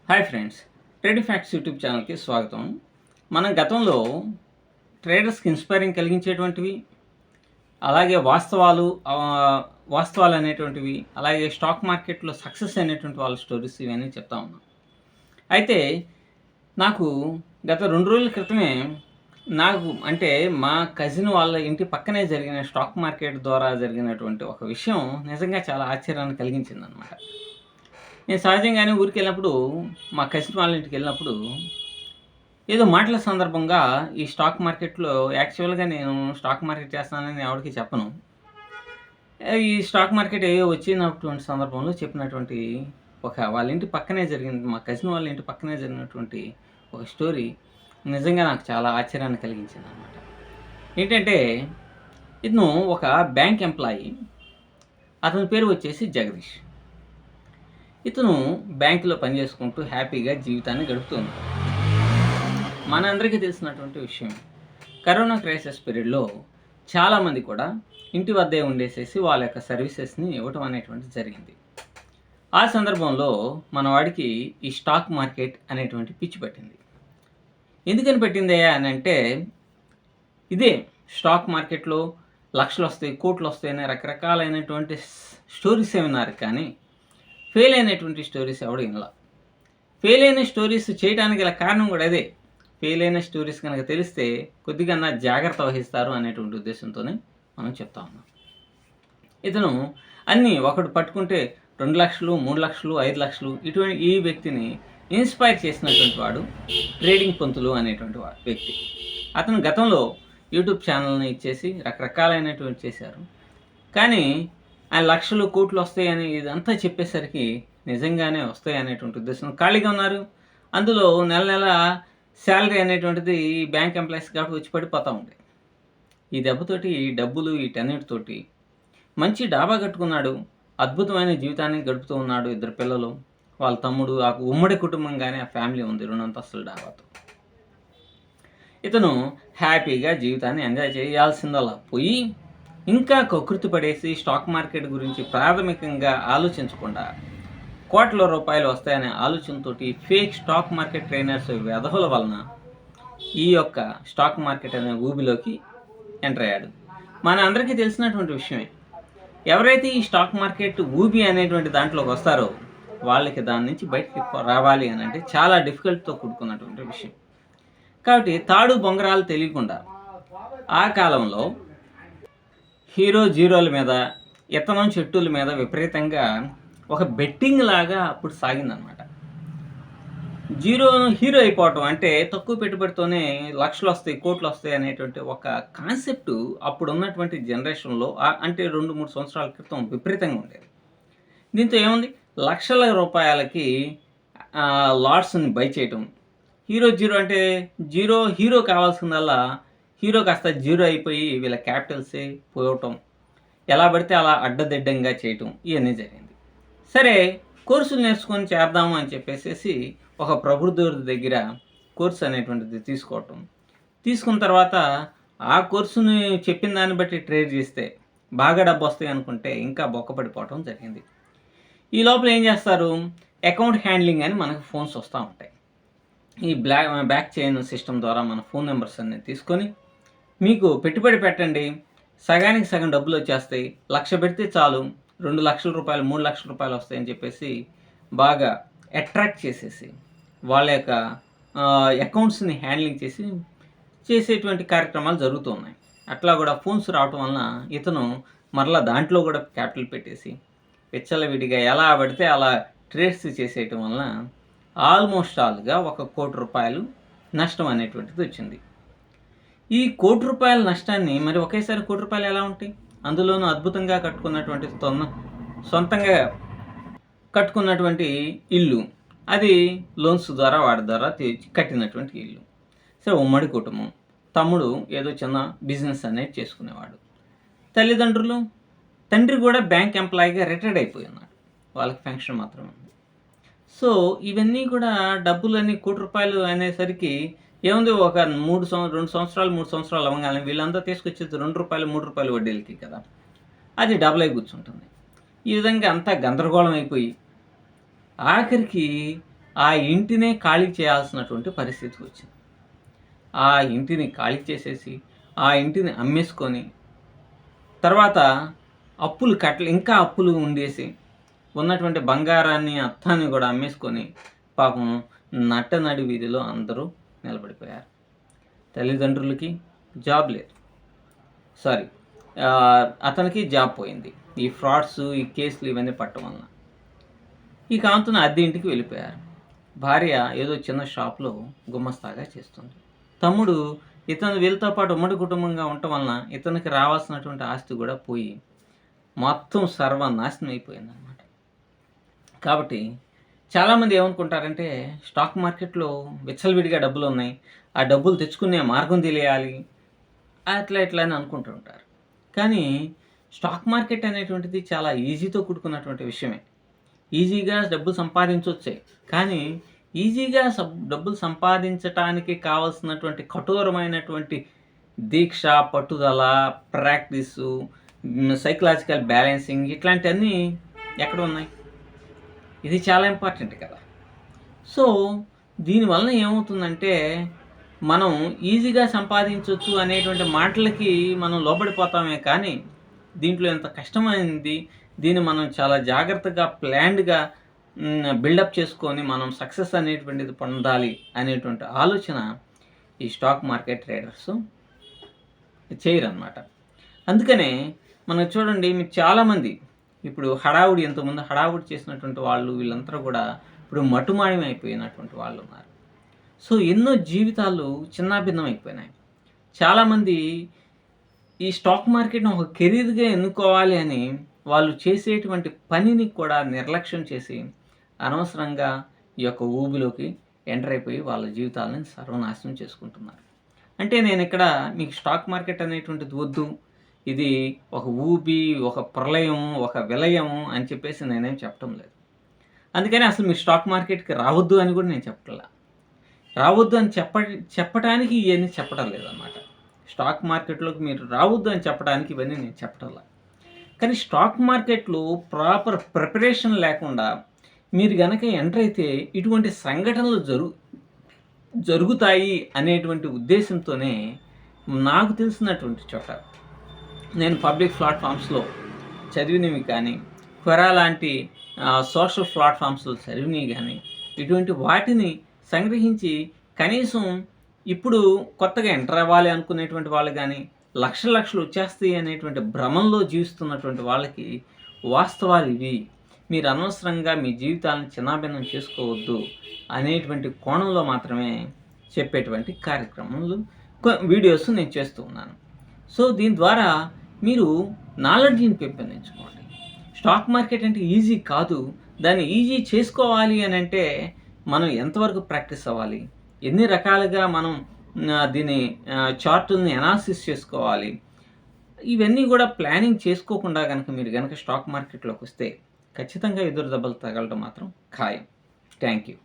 Hi friends, trading facts YouTube ఛానల్కి స్వాగతం. మనం గతంలో ట్రేడర్స్కి ఇన్స్పైరింగ్ కలిగించేటువంటివి, అలాగే వాస్తవాలు అనేటువంటివి, అలాగే స్టాక్ మార్కెట్లో సక్సెస్ అయినటువంటి వాళ్ళ స్టోరీస్ ఇవన్నీ చెప్తా ఉన్నాం. అయితే నాకు గత 2 రోజుల క్రితమే మా కజిన్ వాళ్ళ ఇంటి పక్కనే జరిగిన స్టాక్ మార్కెట్ ద్వారా జరిగినటువంటి ఒక విషయం నిజంగా చాలా ఆశ్చర్యాన్ని కలిగించిందనమాట. నేను సహజంగానే ఊరికెళ్ళినప్పుడు, మా కజిన్ వాళ్ళ ఇంటికెళ్ళినప్పుడు, ఏదో మాటల సందర్భంగా ఈ స్టాక్ మార్కెట్‌లో యాక్చువల్‌గా నేను స్టాక్ మార్కెట్ చేస్తున్నానని ఎవరికీ చెప్పను. ఈ స్టాక్ మార్కెట్ ఏయో వచ్చినటువంటి సందర్భంలో చెప్పినటువంటి వాళ్ళ ఇంటి పక్కనే జరిగింది, మా కజిన్ వాళ్ళ ఇంటి పక్కనే జరిగినటువంటి ఒక స్టోరీ నిజంగా నాకు చాలా ఆశ్చర్యాన్ని కలిగించిందనమాట. ఏంటంటే, ఇతను ఒక బ్యాంక్ ఎంప్లాయీ. అతని పేరు వచ్చేసి జగదీష్. ఇతను బ్యాంకులో పనిచేసుకుంటూ హ్యాపీగా జీవితాన్ని గడుపుతుంది. మనందరికీ తెలిసినటువంటి విషయం, కరోనా క్రైసిస్ పీరియడ్లో చాలామంది కూడా ఇంటి వద్దే ఉండేసేసి వాళ్ళ యొక్క సర్వీసెస్ని ఇవ్వటం అనేటువంటిది జరిగింది. ఆ సందర్భంలో మన వాడికి ఈ స్టాక్ మార్కెట్ అనేటువంటి పిచ్చి పట్టింది. ఎందుకని పెట్టిందయ్యా అని అంటే, ఇదే స్టాక్ మార్కెట్లో లక్షలు వస్తాయి, కోట్లు వస్తాయి అనే రకరకాలైనటువంటి స్టోరీస్ విన్నారు, కానీ ఫెయిల్ అయినటువంటి స్టోరీస్ ఎవడు వినలా. ఫెయిల్ అయిన స్టోరీస్ చేయడానికి గల కారణం కూడా అదే. ఫెయిల్ అయిన స్టోరీస్ కనుక తెలిస్తే కొద్దిగా జాగ్రత్త వహిస్తారు అనేటువంటి ఉద్దేశంతోనే మనం చెప్తా ఉన్నాం. ఇతను అన్నీ ఒకటి పట్టుకుంటే 2 లక్షలు, 3 లక్షలు, 5 లక్షలు ఇటువంటి ఈ వ్యక్తిని ఇన్స్పైర్ చేసినటువంటి వాడు ట్రేడింగ్ పంతులు అనేటువంటి వ్యక్తి. అతను గతంలో యూట్యూబ్ ఛానల్ని ఇచ్చేసి రకరకాలైనటువంటి చేశారు. కానీ ఆయన లక్షలు, కోట్లు వస్తాయని ఇదంతా చెప్పేసరికి నిజంగానే వస్తాయి అనేటువంటి ఉద్దేశం. ఖాళీగా ఉన్నారు, అందులో నెల నెల శాలరీ అనేటువంటిది బ్యాంక్ ఎంప్లాయీస్ కాబట్టి వచ్చి పడిపోతూ ఉంటాయి. ఈ దెబ్బతోటి, ఈ డబ్బులు, వీటన్నిటితోటి మంచి డాబా కట్టుకున్నాడు, అద్భుతమైన జీవితాన్ని గడుపుతూ ఉన్నాడు. 2 పిల్లలు, వాళ్ళ తమ్ముడు, ఆ ఉమ్మడి కుటుంబంగానే ఆ ఫ్యామిలీ ఉంది 2 అంతస్తుల డాబాతో. ఇతను హ్యాపీగా జీవితాన్ని ఎంజాయ్ చేయాల్సిందలా పోయి ఇంకా కకృతి పడేసి స్టాక్ మార్కెట్ గురించి ప్రాథమికంగా ఆలోచించకుండా కోట్ల రూపాయలు వస్తాయనే ఆలోచనతోటి ఫేక్ స్టాక్ మార్కెట్ ట్రైనర్స్ వెధవల వలన ఈ యొక్క స్టాక్ మార్కెట్ అనే ఊబిలోకి ఎంటర్ అయ్యాడు. మన అందరికీ తెలిసినటువంటి విషయమే. ఎవరైతే ఈ స్టాక్ మార్కెట్ ఊబి అనేటువంటి దాంట్లోకి వస్తారో వాళ్ళకి దాని నుంచి బయటికి రావాలి అని అంటే చాలా డిఫికల్ట్తో కూడుకున్నటువంటి విషయం. కాబట్టి తాడు బొంగరాలు తెలియకుండా ఆ కాలంలో హీరో జీరోల మీద, ఇతనం చెట్టుల మీద విపరీతంగా ఒక బెట్టింగ్ లాగా అప్పుడు సాగిందనమాట. హీరో అయిపోవటం అంటే తక్కువ పెట్టుబడితోనే లక్షలు వస్తాయి, కోట్లు వస్తాయి అనేటువంటి ఒక కాన్సెప్ట్ అప్పుడు ఉన్నటువంటి జనరేషన్లో, అంటే 2-3 సంవత్సరాల క్రితం విపరీతంగా ఉండేది. దీంతో ఏముంది, లక్షల రూపాయలకి లాట్స్ని బై చేయటం. జీరో అంటే హీరో కావాల్సిందల్లా హీరో కాస్త జీరో అయిపోయి వీళ్ళ క్యాపిటల్సే పోవటం, ఎలా పడితే అలా అడ్డదిడ్డంగా చేయటం, ఇవన్నీ జరిగింది. సరే, కోర్సులు నేర్చుకొని చేద్దాము అని చెప్పేసి ఒక ప్రబుద్ధుడి దగ్గర కోర్సు అనేటువంటిది తీసుకున్న తర్వాత ఆ కోర్సుని చెప్పిన దాన్ని బట్టి ట్రేడ్ చేస్తే బాగా డబ్బు వస్తాయి అనుకుంటే ఇంకా బొక్కపడిపోవటం జరిగింది. ఈ లోపల ఏం చేస్తారు, అకౌంట్ హ్యాండ్లింగ్ అని మనకు ఫోన్స్ వస్తూ ఉంటాయి. ఈ బ్యాక్ చైన్ సిస్టమ్ ద్వారా మన ఫోన్ నెంబర్స్ అన్నీ తీసుకొని మీకు పెట్టుబడి పెట్టండి, సగానికి సగం డబ్బులు వచ్చేస్తాయి, 1,00,000 పెడితే చాలు 2 లక్షల రూపాయలు, 3 లక్షల రూపాయలు వస్తాయని చెప్పేసి బాగా అట్రాక్ట్ చేసేసి వాళ్ళ యొక్క అకౌంట్స్ని హ్యాండ్లింగ్ చేసేటువంటి కార్యక్రమాలు జరుగుతూ ఉన్నాయి. అట్లా కూడా ఫోన్స్ రావటం వలన ఇతను మరలా దాంట్లో కూడా క్యాపిటల్ పెట్టేసి విచ్చలవిడిగా ఎలా పడితే అలా ట్రేడ్స్ చేసేయటం వలన ఆల్మోస్ట్ ఆల్గా 1 కోటి రూపాయలు నష్టం అనేటువంటిది వచ్చింది. ఈ 1 కోటి రూపాయల నష్టాన్ని మరి ఒకేసారి 1 కోటి రూపాయలు ఎలా ఉంటాయి, అందులోనూ అద్భుతంగా కట్టుకున్నటువంటి సొంతంగా కట్టుకున్నటువంటి ఇల్లు, అది లోన్స్ ద్వారా వాడి ద్వారా కట్టినటువంటి ఇల్లు. సరే, ఉమ్మడి కుటుంబం, తమ్ముడు ఏదో చిన్న బిజినెస్ అనేది చేసుకునేవాడు, తల్లిదండ్రులు, తండ్రి కూడా బ్యాంక్ ఎంప్లాయీగా రిటైర్డ్ అయిపోయి ఉన్నాడు, వాళ్ళకి పెన్షన్ మాత్రమే ఉంది. సో ఇవన్నీ కూడా డబ్బులన్నీ 1 కోటి రూపాయలు అనేసరికి ఏముంది, ఒక 2 సంవత్సరాలు 3 సంవత్సరాలు అవ్వగానే వీళ్ళంతా తీసుకొచ్చేది 2 రూపాయలు 3 రూపాయలు వడ్డీలకి కదా, అది డబుల్ అయి కూర్చుంటుంది. ఈ విధంగా అంతా గందరగోళం అయిపోయి ఆఖరికి ఆ ఇంటినే ఖాళీ చేయాల్సినటువంటి పరిస్థితి వచ్చింది. ఆ ఇంటిని ఖాళీ చేసేసి, ఆ ఇంటిని అమ్మేసుకొని, తర్వాత ఇంకా అప్పులు ఉండేసి, ఉన్నటువంటి బంగారాన్ని, అత్తాన్ని కూడా అమ్మేసుకొని పాపం నట్టనడి వీధిలో అందరూ నిలబడిపోయారు. తల్లిదండ్రులకి జాబ్ లేదు. సారీ అతనికి జాబ్ పోయింది. ఈ ఫ్రాడ్స్, ఈ కేసులు ఇవన్నీ పట్టడం వలన. ఈ కాంతున అద్దె ఇంటికి వెళ్ళిపోయారు. భార్య ఏదో చిన్న షాప్‌లో గుమస్తాగా చేస్తుంది. తమ్ముడు వీళ్ళతో పాటు ఉమ్మడి కుటుంబంగా ఉండటం వలన ఇతనికి రావాల్సినటువంటి ఆస్తి కూడా పోయి మొత్తం సర్వనాశనం అయిపోయిందనమాట. కాబట్టి చాలామంది ఏమనుకుంటారంటే స్టాక్ మార్కెట్‌లో విచ్చలవిడిగా డబ్బులున్నాయి. ఆ డబ్బులు తెచ్చుకునే మార్గం తెలియాలి. అట్లా ఇట్లా అని అనుకుంటూ ఉంటారు. కానీ స్టాక్ మార్కెట్ అనేటువంటిది చాలా ఈజీతో కూడుకున్నటువంటి విషయమే. ఈజీగా డబ్బులు సంపాదించొచ్చే. కానీ ఈజీగా డబ్బులు సంపాదించటానికి కావాల్సినటువంటి కఠోరమైనటువంటి దీక్ష, పట్టుదల, ప్రాక్టీసు, సైకలాజికల్ బ్యాలెన్సింగ్ ఇట్లాంటివన్నీ ఎక్కడున్నాయి? ఇది చాలా ఇంపార్టెంట్ కదా! సో, దీనివలన ఏమవుతుందంటే, మనం ఈజీగా సంపాదించొచ్చు అనేటువంటి మాటలకి మనం లోబడిపోతామే కానీ, దీంట్లో ఎంత కష్టమైంది, దీన్ని మనం చాలా జాగ్రత్తగా, ప్లాన్డ్‌గా బిల్డప్ చేసుకొని మనం సక్సెస్ అనేటువంటిది పొందాలి అనేటువంటి ఆలోచన ఈ స్టాక్ మార్కెట్ ట్రేడర్సు చేయరనమాట. అందుకనే మనం చూడండి, మీరు చాలామంది ఇప్పుడు ఇంతకుముందు హడావుడి చేసినటువంటి వాళ్ళు వీళ్ళందరూ కూడా ఇప్పుడు మటుమాయమైపోయినటువంటి వాళ్ళు ఉన్నారు. సో, ఎన్నో జీవితాలు చిన్నాభిన్నం అయిపోయినాయి. చాలామంది ఈ స్టాక్ మార్కెట్‌ని ఒక కెరీర్‌గా ఎన్నుకోవాలి అని వాళ్ళు చేసేటువంటి పనిని కూడా నిర్లక్ష్యం చేసి, అనవసరంగా ఈ యొక్క ఊబిలోకి ఎంటర్ అయిపోయి వాళ్ళ జీవితాలను సర్వనాశనం చేసుకుంటున్నారు. అంటే నేనిక్కడ మీకు స్టాక్ మార్కెట్ అనేటువంటిది వద్దు, ఇది ఒక ఊబి, ఒక ప్రళయం, ఒక విలయం అని చెప్పేసి నేనేం చెప్పటం లేదు. అందుకని అసలు మీరు స్టాక్ మార్కెట్‌కి రావద్దు అని కూడా నేను చెప్పట్లా. రావద్దు అని చెప్పటానికి ఇవన్నీ చెప్పడం లేదనమాట. స్టాక్ మార్కెట్‌లోకి మీరు రావద్దు అని చెప్పడానికి ఇవన్నీ నేను చెప్పటంలా. కానీ స్టాక్ మార్కెట్‌లో ప్రాపర్ ప్రిపరేషన్ లేకుండా మీరు గనక ఎంటర్ అయితే ఇటువంటి సంఘటనలు జరుగుతాయి అనేటువంటి ఉద్దేశంతోనే నాకు తెలిసినటువంటి చోట నేను పబ్లిక్ ప్లాట్‌ఫామ్స్‌లో చదివినవి కానీ, క్వెరా లాంటి సోషల్ ప్లాట్‌ఫామ్స్‌లో చదివినవి గానీ, ఇటువంటి వాటిని సంగ్రహించి కనీసం ఇప్పుడు కొత్తగా ఎంటర్ అవ్వాలి అనుకునేటువంటి వాళ్ళు గానీ, లక్షలు వచ్చేస్తాయి అనేటువంటి భ్రమంలో జీవిస్తున్నటువంటి వాళ్ళకి వాస్తవాలు ఇవి. మీరు అనవసరంగా మీ జీవితాలను చిన్నాభిన్నం చేసుకోవద్దు అనేటువంటి కోణంలో మాత్రమే చెప్పేటువంటి కార్యక్రమాలు, వీడియోస్ నేను చేస్తూ ఉన్నాను. సో, దీని ద్వారా మీరు నాలెడ్జ్‌ని పెంపొందించుకోండి. స్టాక్ మార్కెట్ అంటే ఈజీ కాదు. దాన్ని ఈజీ చేసుకోవాలి అనంటే మనం ఎంతవరకు ప్రాక్టీస్ అవ్వాలి? ఎన్ని రకాలుగా మనం దీని చార్టుల్ని అనాలిసిస్ చేసుకోవాలి? ఇవన్నీ కూడా ప్లానింగ్ చేసుకోకుండా మీరు గనక స్టాక్ మార్కెట్‌లోకి వస్తే ఖచ్చితంగా ఎదురు దెబ్బలు తగలడం మాత్రం ఖాయం. Thank you.